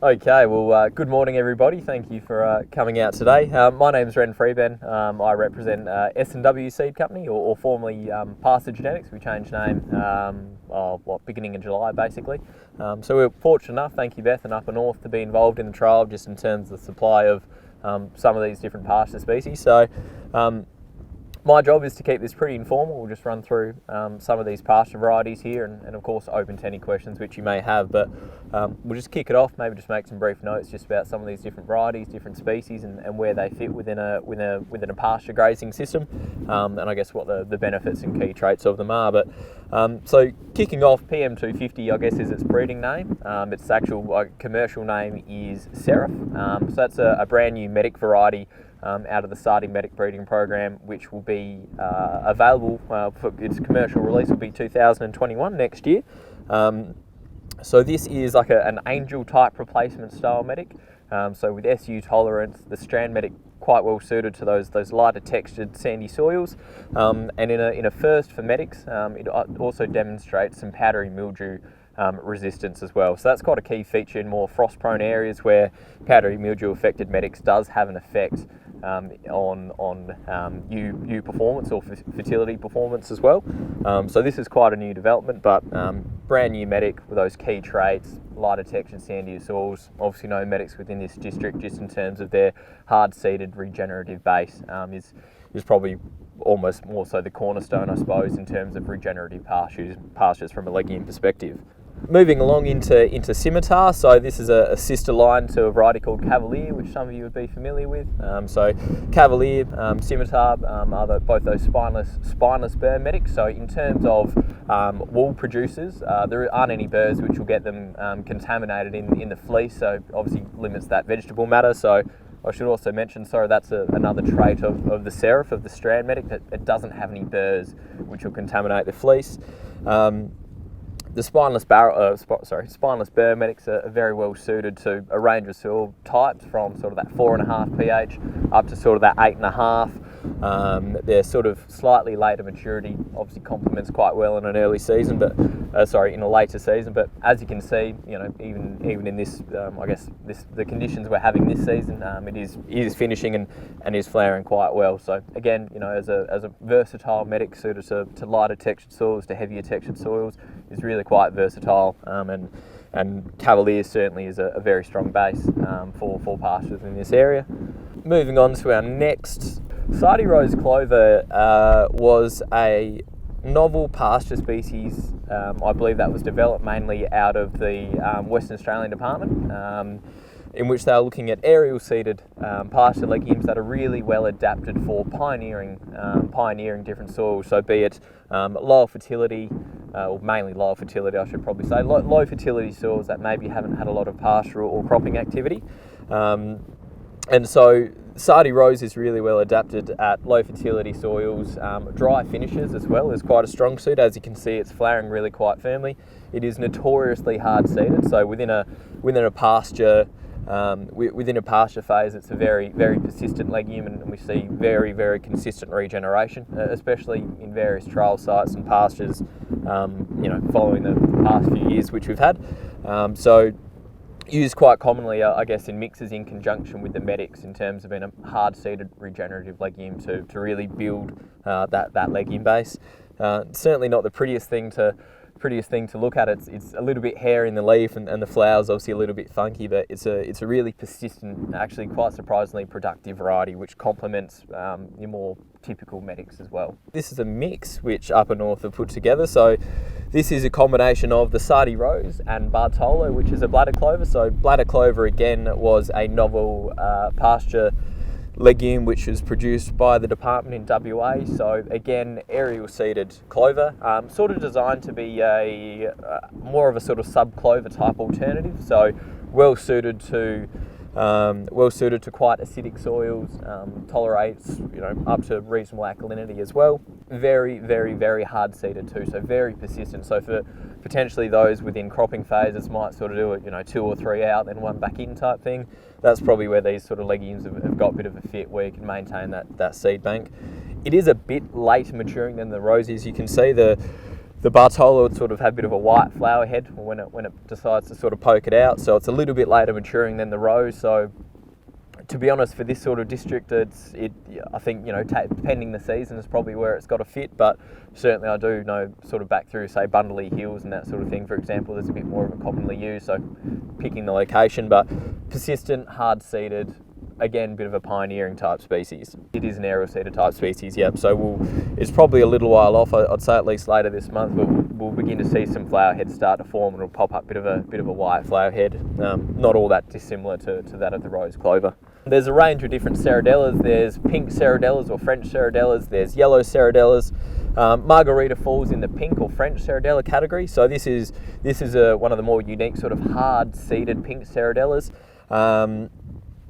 Okay, well, good morning everybody. Thank you for coming out today. My name is Rehn Freebairn. I represent S&W Seed Company, or formerly Pasture Genetics. We changed name, beginning in July basically. So we're fortunate enough, thank you Beth and Upper North, to be involved in the trial just in terms of the supply of some of these different pasture species. So my job is to keep this pretty informal. We'll just run through some of these pasture varieties here and of course open to any questions which you may have, but we'll just kick it off, maybe just make some brief notes just about some of these different varieties, different species and where they fit within a pasture grazing system, and I guess what the benefits and key traits of them are. But so kicking off, PM250 I guess is its breeding name. Its actual commercial name is Seraph. So that's a brand new medic variety out of the starting medic breeding program, which will be available for its commercial release will be 2021 next year. So this is like an angel type replacement style medic. So with SU tolerance, the strand medic quite well suited to those lighter textured sandy soils. And in a first for medics, it also demonstrates some powdery mildew resistance as well. So that's quite a key feature in more frost prone areas where powdery mildew affected medics does have an effect on ewe performance or fertility performance as well. So this is quite a new development, but brand new medic with those key traits, lighter textured sandier soils. Obviously no medics within this district, just in terms of their hard seeded regenerative base, is probably almost more so the cornerstone, I suppose, in terms of regenerative pastures from a legume perspective. Moving along into Scimitar, so this is a sister line to a variety called Cavalier, which some of you would be familiar with. So Cavalier, Scimitar are both those spineless burr medics. So in terms of wool producers, there aren't any burrs which will get them contaminated in the fleece, so obviously limits that vegetable matter. So I should also mention, that's another trait of the Seraph, of the strand medic, that it doesn't have any burrs which will contaminate the fleece. The spineless burr medics are very well suited to a range of soil types, from sort of that 4.5 pH up to sort of that 8.5. They're sort of slightly later maturity, obviously complements quite well in an early season, but in a later season. But as you can see, even in this, the conditions we're having this season, it is finishing and is flowering quite well. So again, as a versatile medic suited to lighter textured soils, to heavier textured soils, is really quite versatile, and Cavalier certainly is a very strong base for pastures in this area. Moving on to our next, Sardi Rose Clover was a novel pasture species. I believe that was developed mainly out of the Western Australian department, in which they are looking at aerial seeded pasture legumes that are really well adapted for pioneering different soils. So be it lower fertility, or mainly lower fertility, I should probably say, low fertility soils that maybe haven't had a lot of pastoral or cropping activity. And so Sardi Rose is really well adapted at low fertility soils. Dry finishes as well is quite a strong suit. As you can see, it's flowering really quite firmly. It is notoriously hard seeded, so within a pasture phase, it's a very, very persistent legume, and we see very, very consistent regeneration, especially in various trial sites and pastures, following the past few years which we've had. So used quite commonly, I guess, in mixes in conjunction with the medics in terms of being a hard-seeded regenerative legume to really build that legume base. Certainly not the prettiest thing to look at. It's a little bit hair in the leaf, and the flowers obviously a little bit funky, but it's a really persistent, actually quite surprisingly productive variety, which complements your more typical medics as well. This is a mix which Upper North have put together. So this is a combination of the Sardi Rose and Bartolo, which is a bladder clover. So bladder clover again was a novel pasture legume which was produced by the department in WA. So again, aerial seeded clover, sort of designed to be a more of a sort of sub clover type alternative. So well suited to quite acidic soils, tolerates up to reasonable alkalinity as well. Very, very, very hard seeded too, so very persistent. So for potentially those within cropping phases might sort of do it 2 or 3 out then 1 back in type thing. That's probably where these sort of legumes have got a bit of a fit, where you can maintain that seed bank. It is a bit later maturing than the rose is. You can see the The Bartola would sort of have a bit of a white flower head when it decides to sort of poke it out, so it's a little bit later maturing than the Rose. So to be honest, for this sort of district, I think, depending the season is probably where it's got to fit, but certainly I do know sort of back through, say, Bundalee Hills and that sort of thing, for example, there's a bit more of a commonly used, so picking the location, but persistent, hard-seeded, again, bit of a pioneering type species. It is an aerial seeder type species, yep, so it's probably a little while off, I'd say at least later this month, but we'll begin to see some flower heads start to form, and it'll pop up a bit of a white flower head, not all that dissimilar to that of the rose clover. There's a range of different Cerredellas. There's pink Cerredellas or French Cerredellas. There's yellow Cerredellas. Margarita falls in the pink or French Cerredella category. So this is one of the more unique sort of hard-seeded pink Cerredellas. And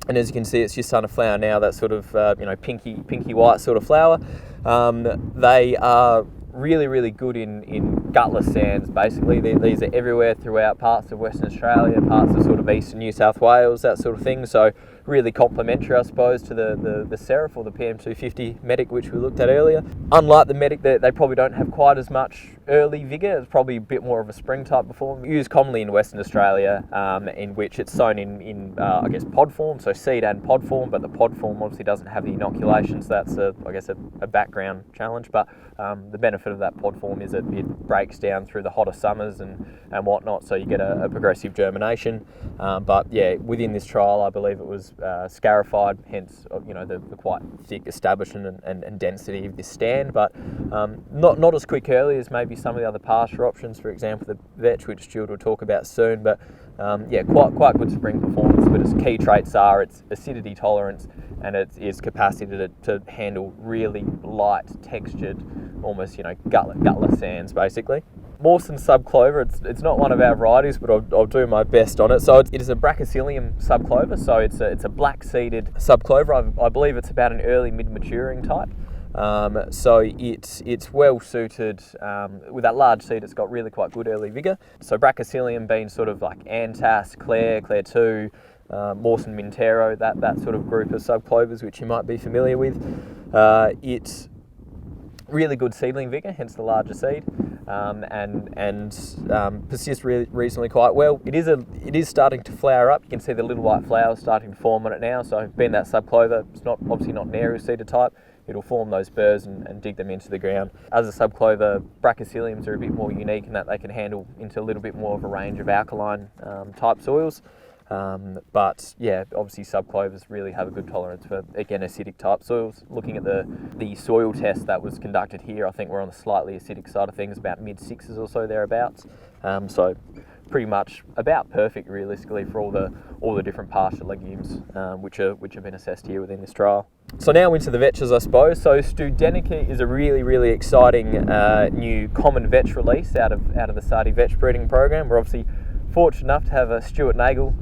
as you can see, it's just starting to flower now. That sort of pinky white sort of flower. They are really good in gutless sands. Basically, these are everywhere throughout parts of Western Australia, parts of sort of eastern New South Wales, that sort of thing. So really complementary, I suppose, to the Seraph or the PM250 Medic, which we looked at earlier. Unlike the Medic, they probably don't have quite as much early vigour. It's probably a bit more of a spring type performance. Used commonly in Western Australia, in which it's sown in I guess pod form, so seed and pod form, but the pod form obviously doesn't have the inoculations. That's a background challenge, but the benefit of that pod form is that it breaks down through the hotter summers and whatnot, so you get a progressive germination. But yeah, within this trial, I believe it was scarified, hence the quite thick establishment and density of this stand, but not as quick early as maybe some of the other pasture options, for example the vetch, which Stuart will talk about soon, but quite good spring performance. But its key traits are its acidity tolerance and its capacity to handle really light textured, almost gutless sands basically. Mawson subclover, it's not one of our varieties, but I'll do my best on it. So it is a Brachycilium subclover, so it's a black-seeded subclover. I believe it's about an early mid-maturing type. So it's well suited, with that large seed it's got really quite good early vigour. So Brachycilium being sort of like Antas, Clare 2, Mawson Mintero, that sort of group of subclovers which you might be familiar with. It's really good seedling vigour, hence the larger seed, and persists reasonably quite well. It is starting to flower up. You can see the little white flowers starting to form on it now. So being that subclover, it's obviously not an aerial seeder type. It'll form those burrs and dig them into the ground. As a subclover, Brachyciliums are a bit more unique in that they can handle into a little bit more of a range of alkaline type soils. But yeah, obviously subclovers really have a good tolerance for, again, acidic type soils. Looking at the soil test that was conducted here, I think we're on the slightly acidic side of things, about mid-6s or so thereabouts. So pretty much about perfect realistically for all the different pasture legumes which have been assessed here within this trial. So now into the vetches, I suppose. So Studenica is a really exciting new common vetch release out of the Sardi vetch breeding program. We're obviously fortunate enough to have Stuart Nagel,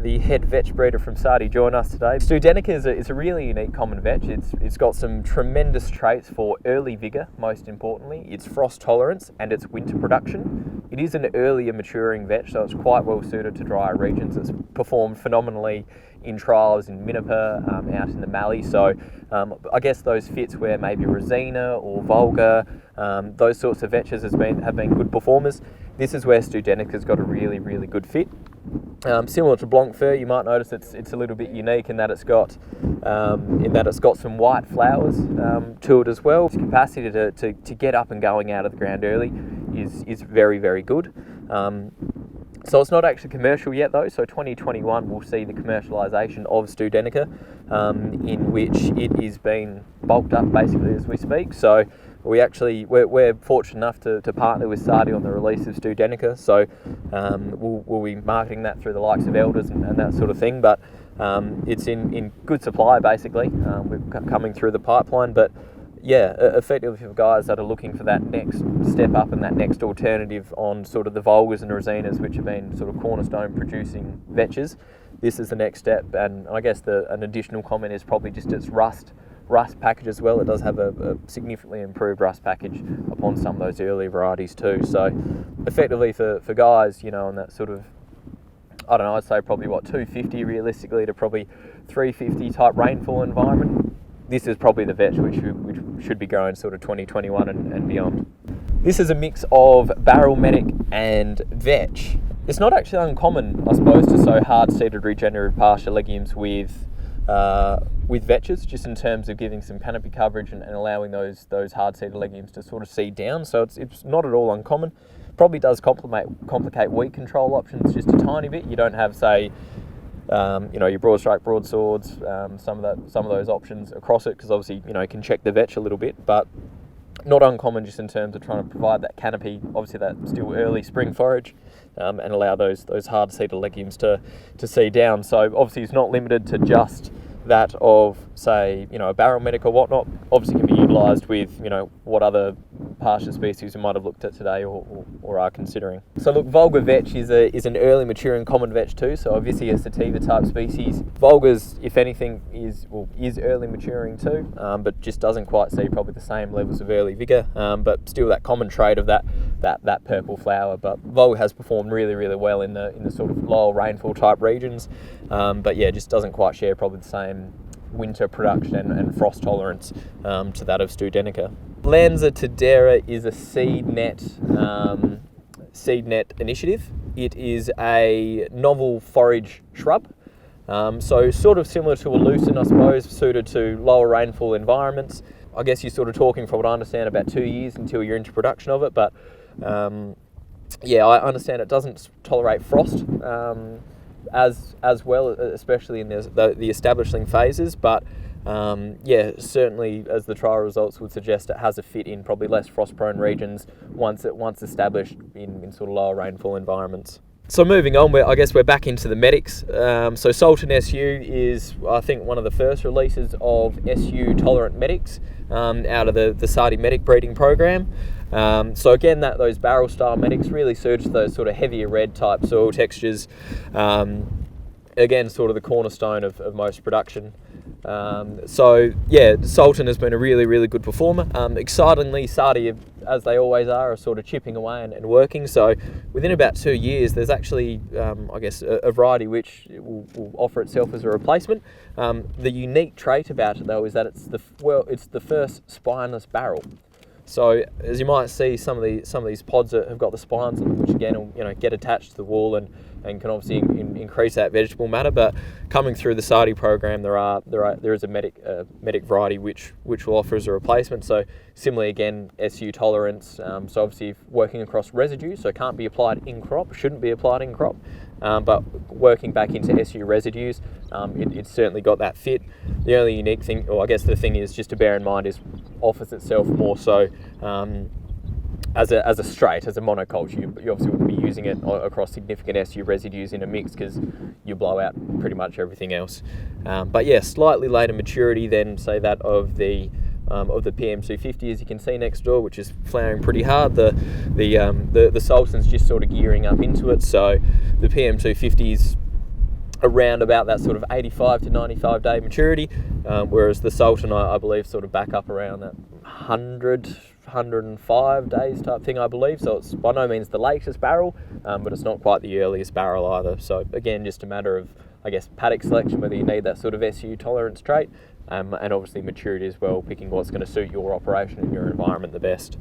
the head vetch breeder from Sardi, join us today. Studenica is a really unique common vetch. It's got some tremendous traits for early vigour, most importantly, its frost tolerance and its winter production. It is an earlier maturing vetch, so it's quite well suited to drier regions. It's performed phenomenally in trials in Minneper, out in the Mallee, so I guess those fits where maybe Resina or Volga, those sorts of vetches have been good performers. This is where Studenica's got a really good fit. Similar to Blanc Fur, you might notice it's a little bit unique in that it's got some white flowers to it as well. Its capacity to get up and going out of the ground early is very good. So it's not actually commercial yet though, so 2021 we'll see the commercialisation of Studenica, in which it is being bulked up basically as we speak. So we're fortunate enough to partner with Sardi on the release of Studenica, so we'll be marketing that through the likes of Elders and that sort of thing, but it's in good supply basically. We're coming through the pipeline, but yeah, effectively for guys that are looking for that next step up and that next alternative on sort of the Volgas and Resinas, which have been sort of cornerstone producing vetches, this is the next step. And I guess an additional comment is probably just its rust package as well. It does have a significantly improved rust package upon some of those early varieties too. So effectively for guys, on that sort of, I don't know, I'd say probably 250 realistically to probably 350 type rainfall environment, this is probably the vetch which should be growing sort of 2021 and beyond. This is a mix of barrel medic and vetch. It's not actually uncommon, I suppose, to sow hard-seeded regenerative pasture legumes with vetches, just in terms of giving some canopy coverage and allowing those hard-seeded legumes to sort of seed down. So it's not at all uncommon. Probably does complicate weed control options just a tiny bit. You don't have, say, your broad strike broadswords, some of those options across it, because obviously you can check the vetch a little bit, but not uncommon just in terms of trying to provide that canopy, obviously that still early spring forage, and allow those hard-seeded legumes to seed down. So obviously it's not limited to just that of, say, a barrel medic or whatnot. Obviously can be utilised with, what other pasture species we might have looked at today or are considering. So look, Vulgar vetch is an early maturing common vetch too, so obviously a sativa type species. Vulgars, if anything, is early maturing too, but just doesn't quite see probably the same levels of early vigour, but still that common trait of that purple flower. But Vulgar has performed really, really well in the sort of lower rainfall type regions, but yeah, just doesn't quite share probably the same winter production and frost tolerance to that of Studenica. Lanza tedera is a seed net initiative. It is a novel forage shrub, so sort of similar to a lucerne, I suppose, suited to lower rainfall environments. I guess you're sort of talking, from what I understand, about 2 years until you're into production of it, but yeah, I understand it doesn't tolerate frost as well, especially in the establishing phases, but yeah, certainly as the trial results would suggest, it has a fit in probably less frost-prone regions once established in sort of lower rainfall environments. So moving on, I guess we're back into the medics. So Sultan SU is, I think, one of the first releases of SU-tolerant medics out of the Sardi medic breeding program. So again, those barrel-style medics really suits those sort of heavier red type soil textures. Again, sort of the cornerstone of most production. So yeah, Sultan has been a really, really good performer. Excitingly, Sardi, as they always are sort of chipping away and working. So within about 2 years, there's actually, I guess, a variety which will offer itself as a replacement. The unique trait about it, though, is that it's the first spineless barrel. So as you might see, some of these pods have got the spines on them, which again will get attached to the wall and can obviously increase that vegetable matter. But coming through the Sardi program, there is a medic variety which will offer as a replacement. So similarly, again, SU tolerance. So obviously working across residue, so it can't be applied in crop, shouldn't be applied in crop. But working back into SU residues, it's certainly got that fit. The only unique thing, or I guess the thing is just to bear in mind, is offers itself more so as a straight, as a monoculture. You obviously wouldn't be using it across significant SU residues in a mix, because you blow out pretty much everything else. But yeah, slightly later maturity than, say, that of the PM250, as you can see next door, which is flowering pretty hard. The Sultan's just sort of gearing up into it, so the PM250 is around about that sort of 85 to 95 day maturity, whereas the Sultan, I believe, sort of back up around that 105 days type thing, I believe. So it's by no means the latest barrel, but it's not quite the earliest barrel either. So again, just a matter of, I guess, paddock selection, whether you need that sort of SU tolerance trait, and obviously maturity as well, picking what's going to suit your operation and your environment the best.